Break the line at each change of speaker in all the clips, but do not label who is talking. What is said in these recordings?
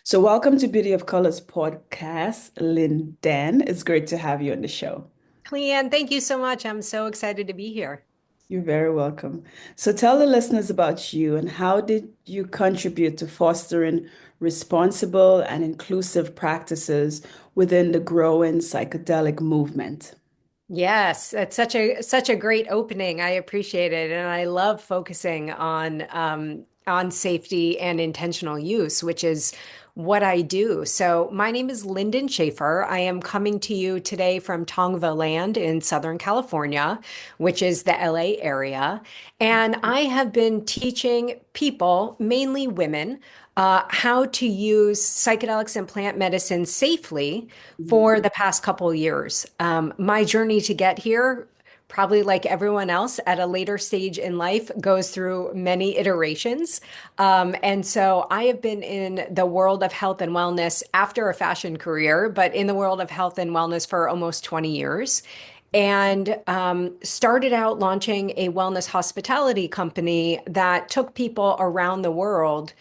So, welcome to Beauty of Colors podcast, Linden. It's great to have you on the show.
Leanne, thank you so much. I'm so excited to be here.
You're very welcome. So, tell the listeners about you and how did you contribute to fostering responsible and inclusive practices within the growing psychedelic movement?
Yes, that's such a great opening. I appreciate it, and I love focusing on safety and intentional use, which is what I do. So my name is Linden Schaffer. I am coming to you today from Tongva Land in Southern California, which is the LA area. And I have been teaching people, mainly women, how to use psychedelics and plant medicine safely for the past couple years. My journey to get here, probably like everyone else at a later stage in life, goes through many iterations. And so I have been in the world of health and wellness after a fashion career, but in the world of health and wellness for almost 20 years. And started out launching a wellness hospitality company that took people around the world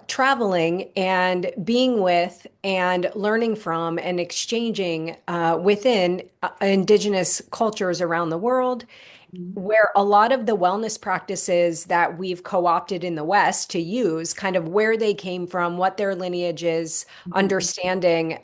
traveling and being with and learning from and exchanging within indigenous cultures around the world, where a lot of the wellness practices that we've co-opted in the West to use, kind of where they came from, what their lineage is, understanding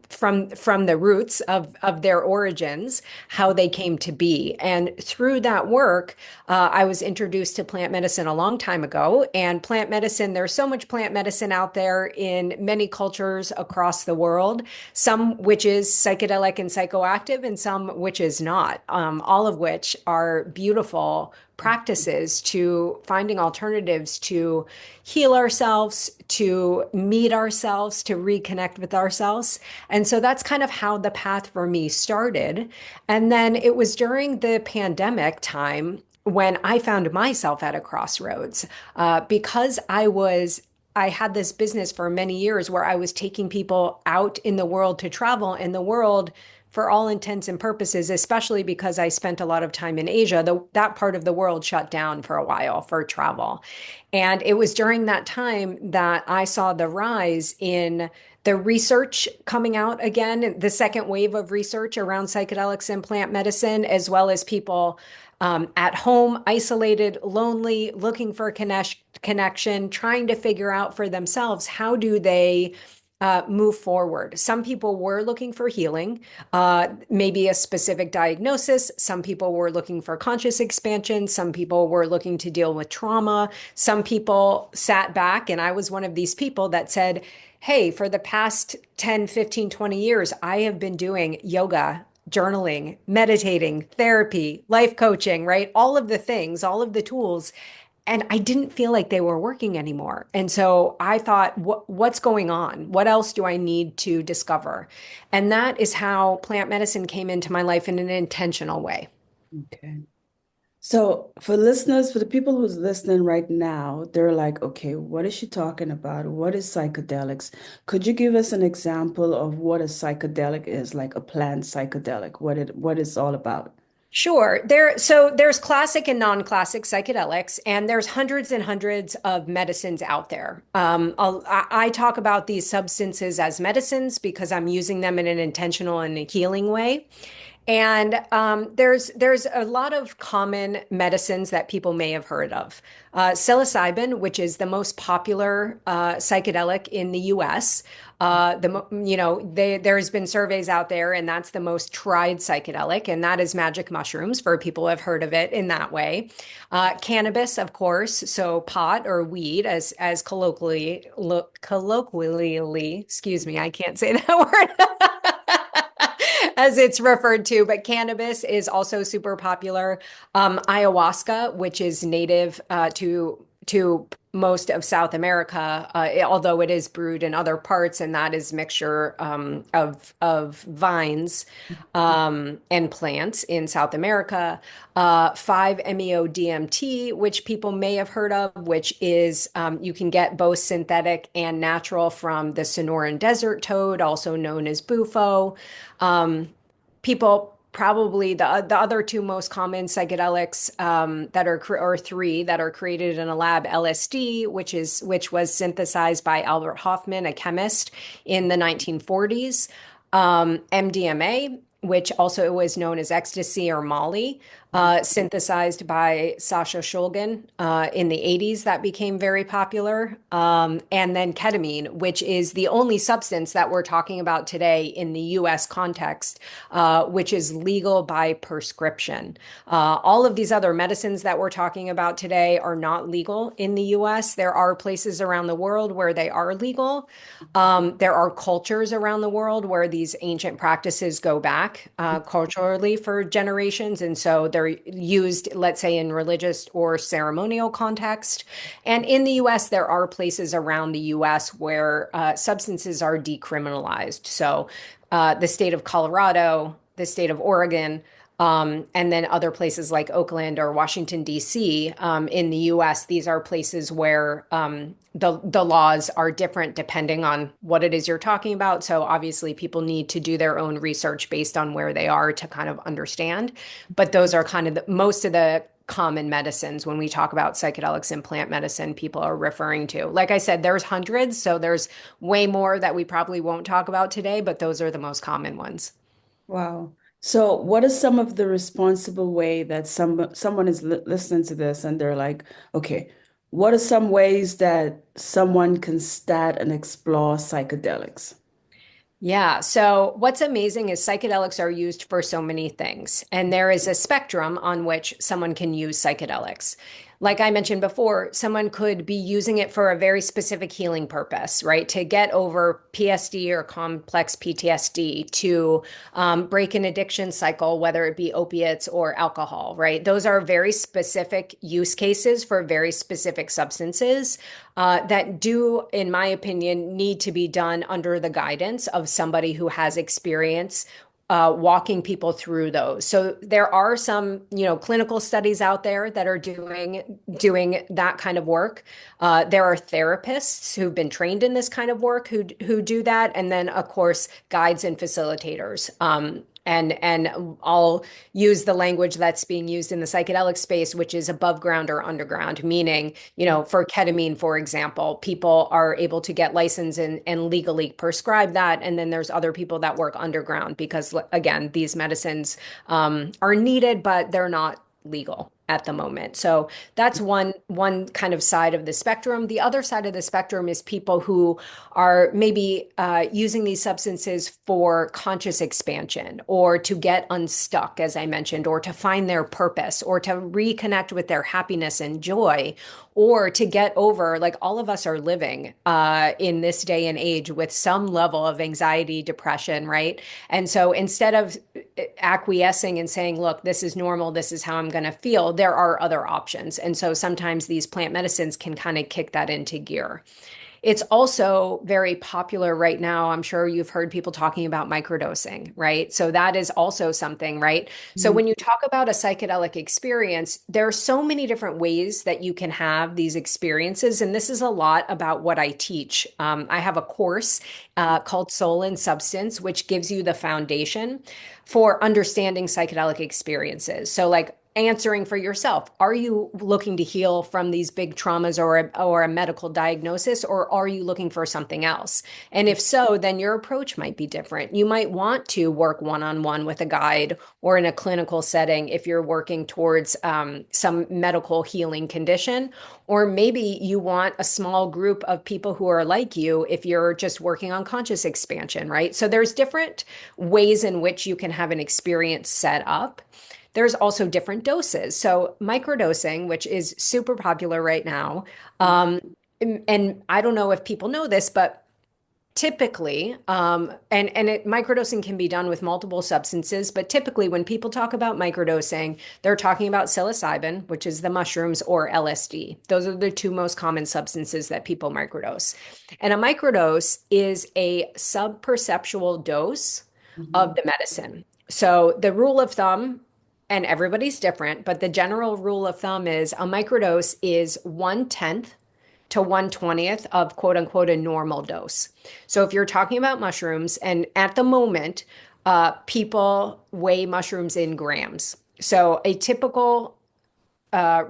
from the roots of their origins, how they came to be. And through that work, I was introduced to plant medicine a long time ago. And plant medicine, there's so much plant medicine out there in many cultures across the world, some which is psychedelic and psychoactive, and some which is not, all of which are beautiful practices to finding alternatives to heal ourselves, to meet ourselves, to reconnect with ourselves. And so that's kind of how the path for me started. And then it was during the pandemic time when I found myself at a crossroads because I had this business for many years where I was taking people out in the world to travel in the world for all intents and purposes, especially because I spent a lot of time in Asia. That part of the world shut down for a while for travel. And it was during that time that I saw the rise in the research coming out again, the second wave of research around psychedelics and plant medicine, as well as people at home, isolated, lonely, looking for a connection, trying to figure out for themselves how do they move forward. Some people were looking for healing, maybe a specific diagnosis. Some people were looking for conscious expansion. Some people were looking to deal with trauma. Some people sat back, and I was one of these people that said, hey, for the past 10, 15, 20 years, I have been doing yoga, journaling, meditating, therapy, life coaching, right? All of the things, all of the tools. And I didn't feel like they were working anymore. And so I thought, what's going on? What else do I need to discover? And that is how plant medicine came into my life in an intentional way.
Okay. So, for listeners, for the people who's listening right now, they're like, okay, what is she talking about? What is psychedelics? Could you give us an example of what a psychedelic is, like a plant psychedelic, what it's all about?
Sure. There's classic and non-classic psychedelics, and there's hundreds and hundreds of medicines out there. I talk about these substances as medicines because I'm using them in an intentional and a healing way. And there's a lot of common medicines that people may have heard of. Psilocybin, which is the most popular psychedelic in the U.S. There's been surveys out there, and that's the most tried psychedelic, and that is magic mushrooms for people who have heard of it in that way. Cannabis, of course, so pot or weed, as colloquially, excuse me, I can't say that word. As it's referred to, but cannabis is also super popular. Ayahuasca, which is native to most of South America, although it is brewed in other parts, and that is mixture of vines and plants in South America. 5-MeO-DMT, which people may have heard of, which is you can get both synthetic and natural from the Sonoran desert toad, also known as bufo. Um, People probably the other two most common psychedelics that are or three that are created in a lab: LSD, which was synthesized by Albert Hofmann, a chemist, in the 1940s; MDMA, which also was known as ecstasy or Molly, synthesized by Sasha Shulgin in the 80s, that became very popular. And then ketamine, which is the only substance that we're talking about today in the US context, which is legal by prescription. All of these other medicines that we're talking about today are not legal in the US. There are places around the world where they are legal. There are cultures around the world where these ancient practices go back culturally for generations. And so they're used, let's say, in religious or ceremonial context. And in the US, there are places around the US where substances are decriminalized. So the state of Colorado, the state of Oregon, and then other places like Oakland or Washington, D.C. In the U.S., these are places where the laws are different depending on what it is you're talking about. So obviously, people need to do their own research based on where they are to kind of understand. But those are kind of most of the common medicines when we talk about psychedelics and plant medicine people are referring to. Like I said, there's hundreds, so there's way more that we probably won't talk about today, but those are the most common ones.
Wow. So, what is some of the responsible way that someone is listening to this and they're like, okay, what are some ways that someone can start and explore psychedelics?
Yeah. So what's amazing is psychedelics are used for so many things, and there is a spectrum on which someone can use psychedelics. Like I mentioned before, someone could be using it for a very specific healing purpose, right? To get over PSD or complex PTSD, to break an addiction cycle, whether it be opiates or alcohol, right? Those are very specific use cases for very specific substances that do, in my opinion, need to be done under the guidance of somebody who has experience walking people through those. So there are some, clinical studies out there that are doing that kind of work. There are therapists who've been trained in this kind of work who do that, and then of course guides and facilitators. And I'll use the language that's being used in the psychedelic space, which is above ground or underground, meaning, for ketamine, for example, people are able to get licensed and legally prescribe that. And then there's other people that work underground because, again, these medicines are needed, but they're not legal at the moment. So that's one kind of side of the spectrum. The other side of the spectrum is people who are maybe using these substances for conscious expansion or to get unstuck, as I mentioned, or to find their purpose or to reconnect with their happiness and joy, or to get over, like all of us are living in this day and age with some level of anxiety, depression, right? And so instead of acquiescing and saying, look, this is normal, this is how I'm going to feel, there are other options. And so sometimes these plant medicines can kind of kick that into gear. It's also very popular right now. I'm sure you've heard people talking about microdosing, right? So that is also something, right? So
Mhm.
when you talk about a psychedelic experience, there are so many different ways that you can have these experiences. And this is a lot about what I teach. I have a course called Soul and Substance, which gives you the foundation for understanding psychedelic experiences. So, like, answering for yourself. Are you looking to heal from these big traumas or a medical diagnosis, or are you looking for something else? And if so, then your approach might be different. You might want to work one-on-one with a guide or in a clinical setting if you're working towards some medical healing condition. Or maybe you want a small group of people who are like you if you're just working on conscious expansion, right? So there's different ways in which you can have an experience set up. There's also different doses. So microdosing, which is super popular right now, and I don't know if people know this, but typically, microdosing can be done with multiple substances, but typically when people talk about microdosing, they're talking about psilocybin, which is the mushrooms, or LSD. Those are the two most common substances that people microdose. And a microdose is a subperceptual dose of
Mhm.
the medicine. So the rule of thumb, and everybody's different, but the general rule of thumb is a microdose is 1/10 to 1/20th of quote unquote a normal dose. So if you're talking about mushrooms, and at the moment, people weigh mushrooms in grams. So a typical uh,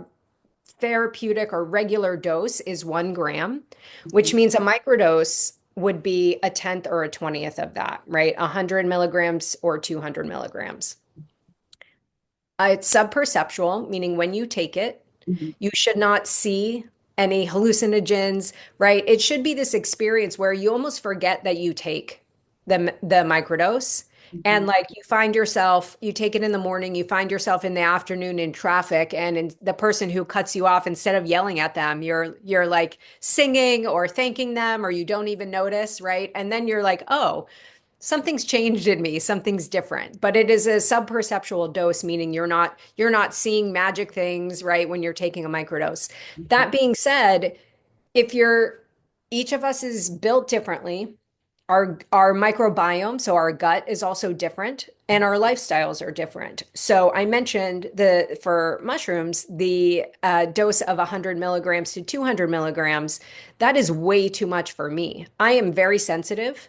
therapeutic or regular dose is 1 gram, which means a microdose would be a tenth or a 20th of that, right? 100 milligrams or 200 milligrams. It's subperceptual, meaning when you take it,
Mhm.
you should not see any hallucinogens, right? It should be this experience where you almost forget that you take the microdose. And
Mhm.
like you find yourself, you take it in the morning, you find yourself in the afternoon in traffic, and the person who cuts you off, instead of yelling at them, you're like singing or thanking them, or you don't even notice, right? And then you're like, oh, something's changed in me, something's different. But it is a subperceptual dose, meaning you're not seeing magic things, right, when you're taking a microdose. That being said, if you're each of us is built differently, our microbiome, so our gut is also different, and our lifestyles are different. So I mentioned the for mushrooms, the dose of 100 milligrams to 200 milligrams, that is way too much for me. I am very sensitive.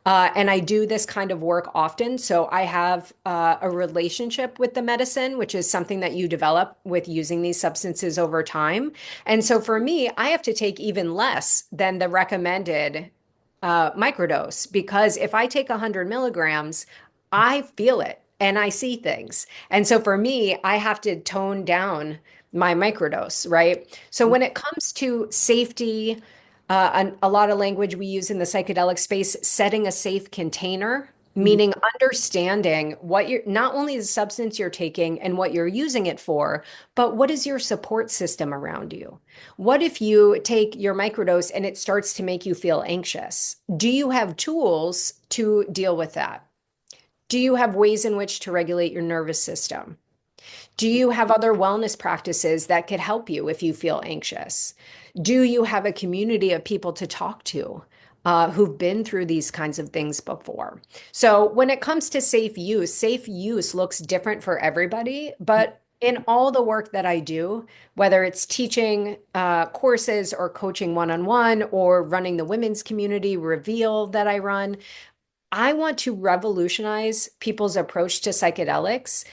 And I do this kind of work often. So I have a relationship with the medicine, which is something that you develop with using these substances over time. And so for me, I have to take even less than the recommended microdose, because if I take 100 milligrams, I feel it and I see things. And so for me, I have to tone down my microdose, right? So when it comes to safety, a lot of language we use in the psychedelic space, setting a safe container,
Mhm.
meaning understanding what you're not only the substance you're taking and what you're using it for, but what is your support system around you? What if you take your microdose and it starts to make you feel anxious? Do you have tools to deal with that? Do you have ways in which to regulate your nervous system? Do you have other wellness practices that could help you if you feel anxious? Do you have a community of people to talk to who've been through these kinds of things before? So, when it comes to safe use looks different for everybody. But in all the work that I do, whether it's teaching courses or coaching one on one or running the women's community reveal that I run, I want to revolutionize people's approach to psychedelics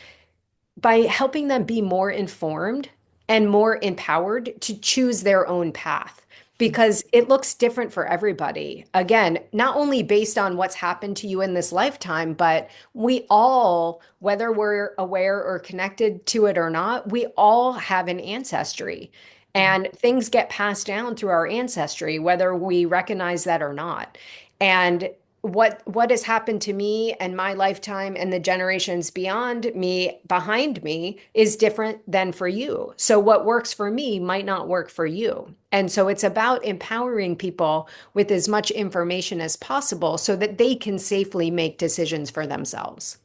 by helping them be more informed and more empowered to choose their own path, because it looks different for everybody. Again, not only based on what's happened to you in this lifetime, but we all, whether we're aware or connected to it or not, we all have an ancestry. And things get passed down through our ancestry, whether we recognize that or not. And what has happened to me and my lifetime and the generations beyond me behind me is different than for you. So what works for me might not work for you. And so it's about empowering people with as much information as possible so that they can safely make decisions for themselves.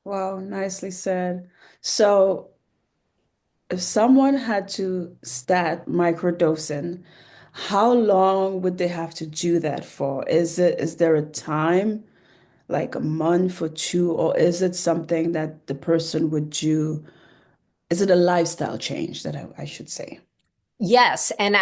Wow, nicely said. So, if someone had to start microdosing, how long would they have to do that for? Is there a time, like a month or two, or is it something that the person would do? Is it a lifestyle change that I should say?
Yes, and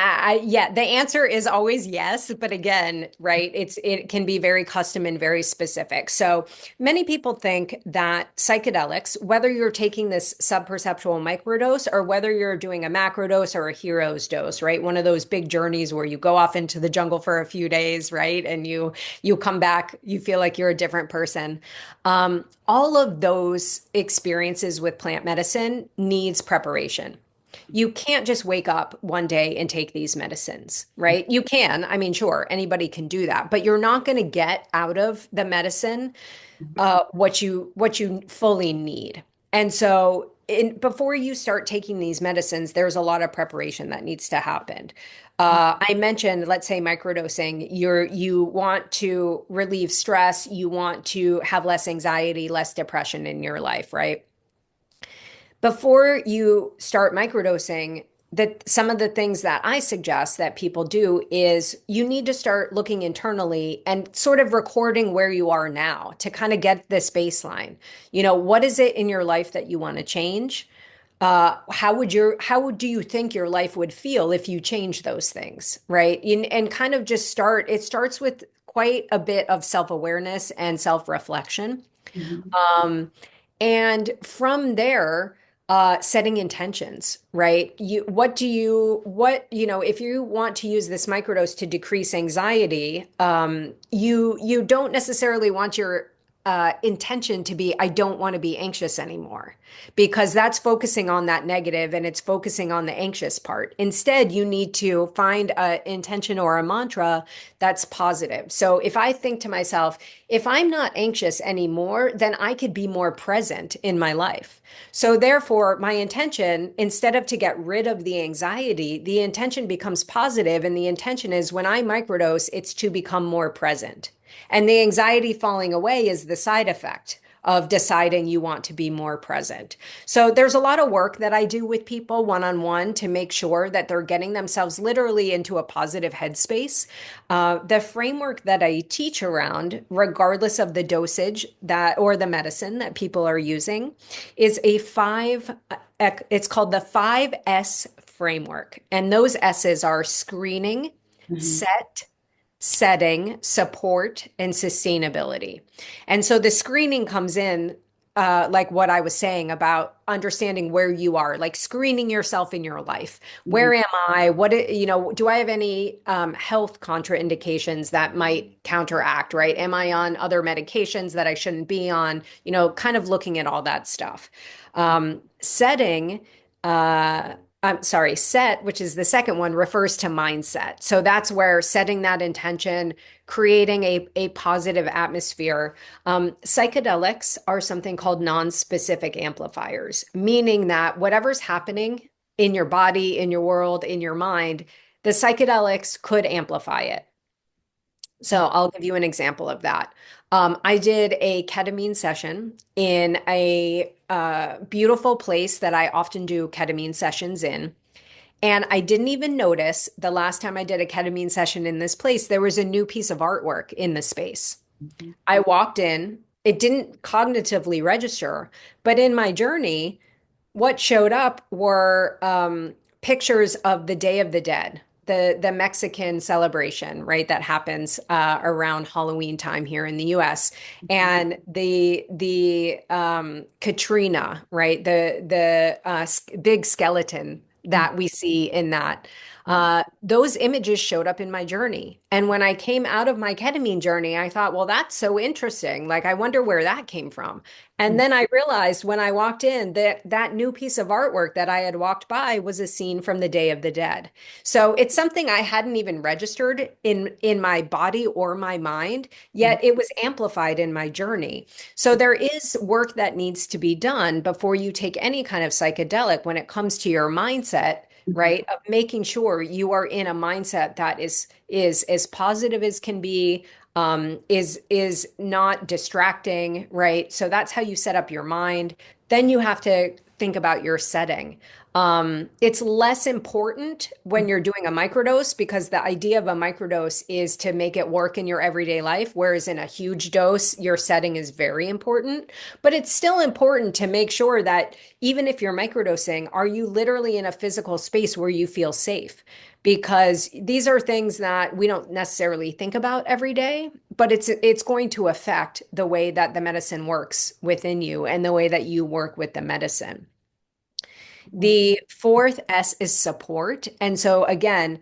yeah, the answer is always yes, but again, right, it can be very custom and very specific. So many people think that psychedelics, whether you're taking this subperceptual microdose or whether you're doing a macrodose or a hero's dose, right, one of those big journeys where you go off into the jungle for a few days, right, and you come back, you feel like you're a different person. All of those experiences with plant medicine needs preparation. You can't just wake up one day and take these medicines, right? You can. I mean, sure, anybody can do that, but you're not going to get out of the medicine what you fully need. And so, before you start taking these medicines, there's a lot of preparation that needs to happen. I mentioned, let's say, microdosing. You want to relieve stress, you want to have less anxiety, less depression in your life, right? Before you start microdosing, that some of the things that I suggest that people do is you need to start looking internally and sort of recording where you are now to kind of get this baseline. What is it in your life that you want to change? how do you think your life would feel if you change those things, right? And kind of just it starts with quite a bit of self-awareness and self-reflection.
Mhm.
Um, and from there, setting intentions, right? If you want to use this microdose to decrease anxiety, you don't necessarily want your intention to be, I don't want to be anxious anymore, because that's focusing on that negative and it's focusing on the anxious part. Instead, you need to find an intention or a mantra that's positive. So if I think to myself, if I'm not anxious anymore, then I could be more present in my life. So therefore, my intention, instead of to get rid of the anxiety, the intention becomes positive, and the intention is when I microdose, it's to become more present. And the anxiety falling away is the side effect of deciding you want to be more present. So there's a lot of work that I do with people one-on-one to make sure that they're getting themselves literally into a positive headspace. The framework that I teach around, regardless of the dosage that or the medicine that people are using, is it's called the 5S framework. And those S's are screening,
Mhm.
set, setting, support, and sustainability. And so the screening comes in, like what I was saying about understanding where you are, like screening yourself in your life.
Mhm.
Where am I? Do I have any health contraindications that might counteract, right? Am I on other medications that I shouldn't be on? Kind of looking at all that stuff. Setting, I'm sorry, set, which is the second one, refers to mindset. So that's where setting that intention, creating a positive atmosphere. Psychedelics are something called non-specific amplifiers, meaning that whatever's happening in your body, in your world, in your mind, the psychedelics could amplify it. So I'll give you an example of that. I did a ketamine session in a beautiful place that I often do ketamine sessions in. And I didn't even notice the last time I did a ketamine session in this place, there was a new piece of artwork in the space.
Mhm.
I walked in, it didn't cognitively register, but in my journey, what showed up were pictures of the Day of the Dead, the Mexican celebration, right, that happens around Halloween time here in the U.S. And the Katrina, right, the big skeleton
Mhm.
that we see in that. Those images showed up in my journey. And when I came out of my ketamine journey, I thought, well, that's so interesting. Like, I wonder where that came from. And
Mhm.
then I realized when I walked in that that new piece of artwork that I had walked by was a scene from the Day of the Dead. So it's something I hadn't even registered in my body or my mind,
Mhm.
yet it was amplified in my journey. So there is work that needs to be done before you take any kind of psychedelic when it comes to your mindset,
Mhm.
right? Of making sure you are in a mindset that is as positive as can be, is not distracting, right? So that's how you set up your mind. Then you have to think about your setting. It's less important when you're doing a microdose because the idea of a microdose is to make it work in your everyday life, whereas in a huge dose, your setting is very important. But it's still important to make sure that even if you're microdosing, are you literally in a physical space where you feel safe? Because these are things that we don't necessarily think about every day, but it's going to affect the way that the medicine works within you and the way that you work with the medicine. The fourth S is support. And so again,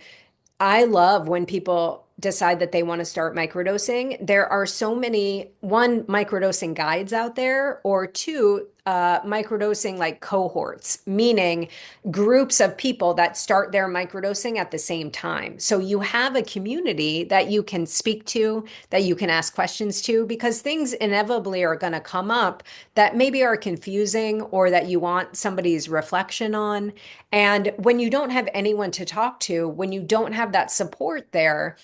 I love when people decide that they want to start microdosing. There are so many, one, microdosing guides out there, or two, microdosing like cohorts, meaning groups of people that start their microdosing at the same time. So you have a community that you can speak to, that you can ask questions to, because things inevitably are going to come up that maybe are confusing or that you want somebody's reflection on. And when you don't have anyone to talk to, when you don't have that support there,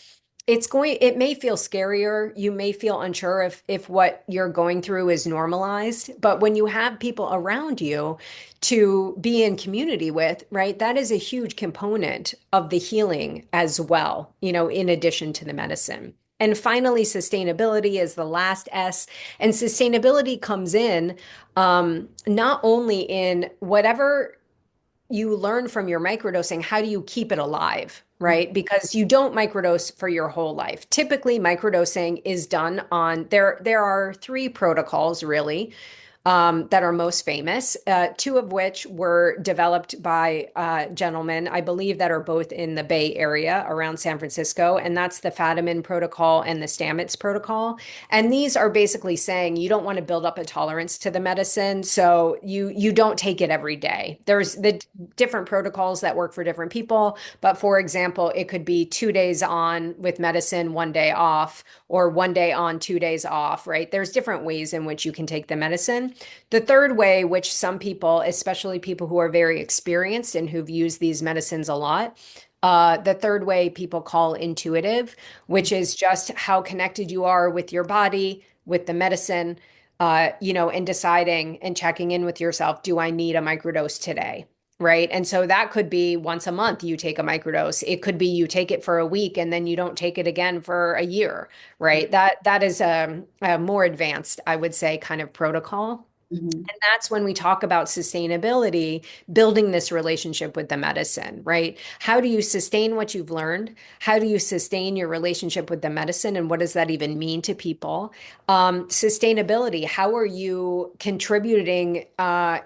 it may feel scarier. You may feel unsure if what you're going through is normalized. But when you have people around you to be in community with, right, that is a huge component of the healing as well, in addition to the medicine. And finally, sustainability is the last S. And sustainability comes in not only in whatever you learn from your microdosing, how do you keep it alive, right? Because you don't microdose for your whole life. Typically, microdosing is done on there are three protocols really that are most famous, two of which were developed by gentlemen, I believe, that are both in the Bay Area around San Francisco, and that's the Fadiman protocol and the Stamets protocol. And these are basically saying you don't want to build up a tolerance to the medicine, so you don't take it every day. There's the different protocols that work for different people, but for example, it could be 2 days on with medicine, 1 day off, or 1 day on, 2 days off, right? There's different ways in which you can take the medicine. The third way, which some people, especially people who are very experienced and who've used these medicines a lot, the third way people call intuitive, which is just how connected you are with your body, with the medicine, and deciding and checking in with yourself, do I need a microdose today? Right. And so that could be once a month you take a microdose. It could be you take it for a week and then you don't take it again for a year. Right. That is a more advanced, I would say, kind of protocol.
Mhm.
And that's when we talk about sustainability, building this relationship with the medicine, right? How do you sustain what you've learned? How do you sustain your relationship with the medicine? And what does that even mean to people? Sustainability, how are you contributing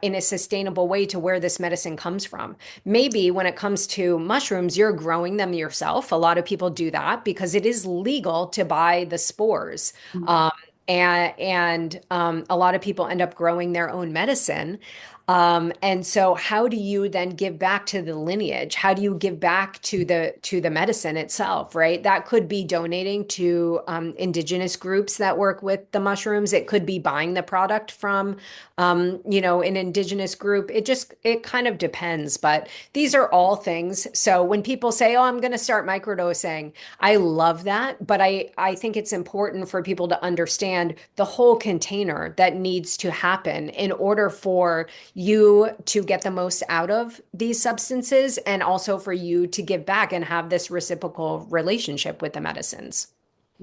in a sustainable way to where this medicine comes from? Maybe when it comes to mushrooms, you're growing them yourself. A lot of people do that because it is legal to buy the spores.
Mhm.
Um, and a lot of people end up growing their own medicine. And so how do you then give back to the lineage? How do you give back to the medicine itself, right? That could be donating to indigenous groups that work with the mushrooms. It could be buying the product from an indigenous group. It kind of depends, but these are all things. So when people say, "Oh, I'm going to start microdosing," I love that, but I think it's important for people to understand the whole container that needs to happen in order for you to get the most out of these substances and also for you to give back and have this reciprocal relationship with the medicines.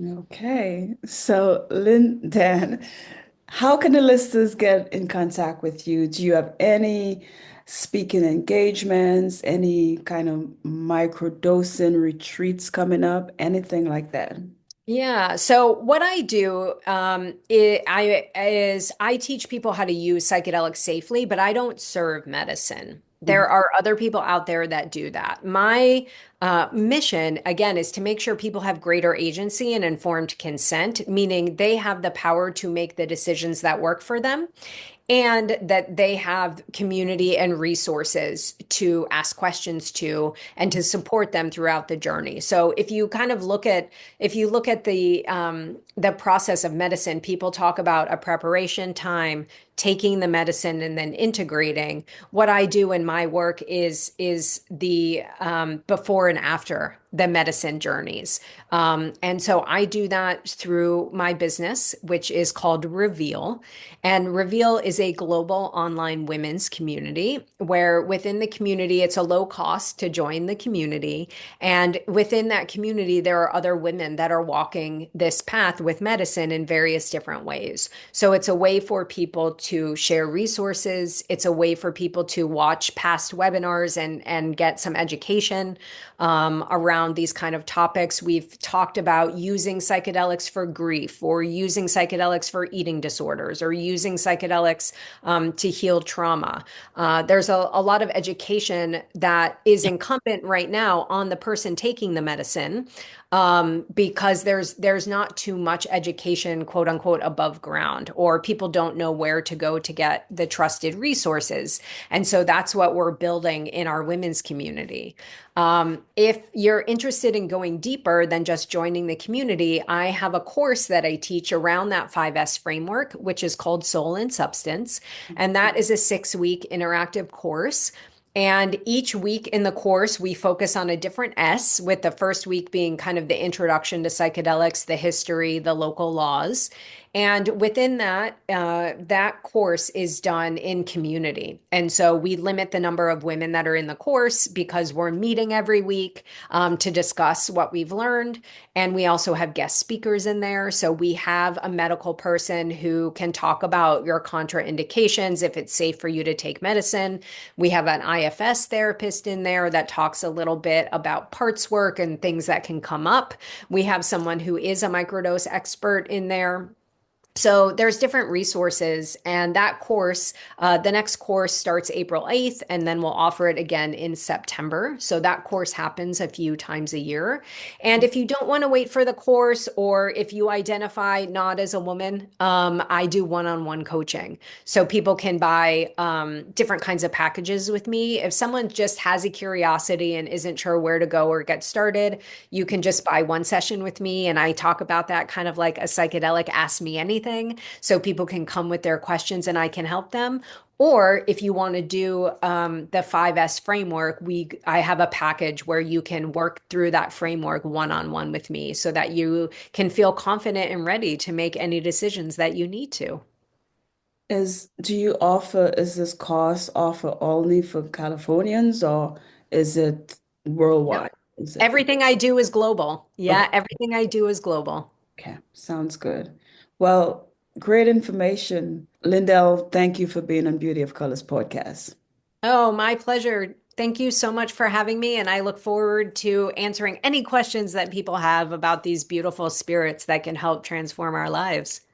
Okay. So, Linden, how can the listeners get in contact with you? Do you have any speaking engagements, any kind of microdosing retreats coming up, anything like that?
Yeah. So what I do is I teach people how to use psychedelics safely, but I don't serve medicine.
Mhm.
There are other people out there that do that. My mission, again, is to make sure people have greater agency and informed consent, meaning they have the power to make the decisions that work for them and that they have community and resources to ask questions to and to support them throughout the journey. So if you kind of look at the process of medicine, people talk about a preparation time, taking the medicine and then integrating. What I do in my work is the before and after the medicine journeys. And so I do that through my business, which is called Reveal. And Reveal is a global online women's community where within the community, it's a low cost to join the community. And within that community, there are other women that are walking this path with medicine in various different ways. So it's a way for people to share resources. It's a way for people to watch past webinars and get some education around these kind of topics. We've talked about using psychedelics for grief or using psychedelics for eating disorders or using psychedelics to heal trauma. There's a lot of education that is incumbent right now on the person taking the medicine because there's not too much education, quote unquote, above ground, or people don't know where to go to get the trusted resources. And so that's what we're building in our women's community. If you're interested in going deeper than just joining the community, I have a course that I teach around that 5S framework, which is called Soul and Substance. And that is a 6-week interactive course. And each week in the course, we focus on a different S, with the first week being kind of the introduction to psychedelics, the history, the local laws. And within that, that course is done in community. And so we limit the number of women that are in the course because we're meeting every week to discuss what we've learned. And we also have guest speakers in there. So we have a medical person who can talk about your contraindications, if it's safe for you to take medicine. We have an IFS therapist in there that talks a little bit about parts work and things that can come up. We have someone who is a microdose expert in there. So there's different resources, and that course, the next course starts April 8th, and then we'll offer it again in September. So that course happens a few times a year. And if you don't want to wait for the course, or if you identify not as a woman, I do one-on-one coaching. So people can buy different kinds of packages with me. If someone just has a curiosity and isn't sure where to go or get started, you can just buy one session with me, and I talk about that kind of like a psychedelic Ask Me Anything. So people can come with their questions and I can help them. Or if you want to do the 5S framework, I have a package where you can work through that framework one-on-one with me so that you can feel confident and ready to make any decisions that you need to.
Is this course offer only for Californians or is it
Nope.
worldwide? Is it
Everything I do is global.
okay?
Yeah, everything I do is global.
Okay, sounds good. Well, great information. Lindell, thank you for being on Beauty of Colors podcast.
Oh, my pleasure. Thank you so much for having me. And I look forward to answering any questions that people have about these beautiful spirits that can help transform our lives.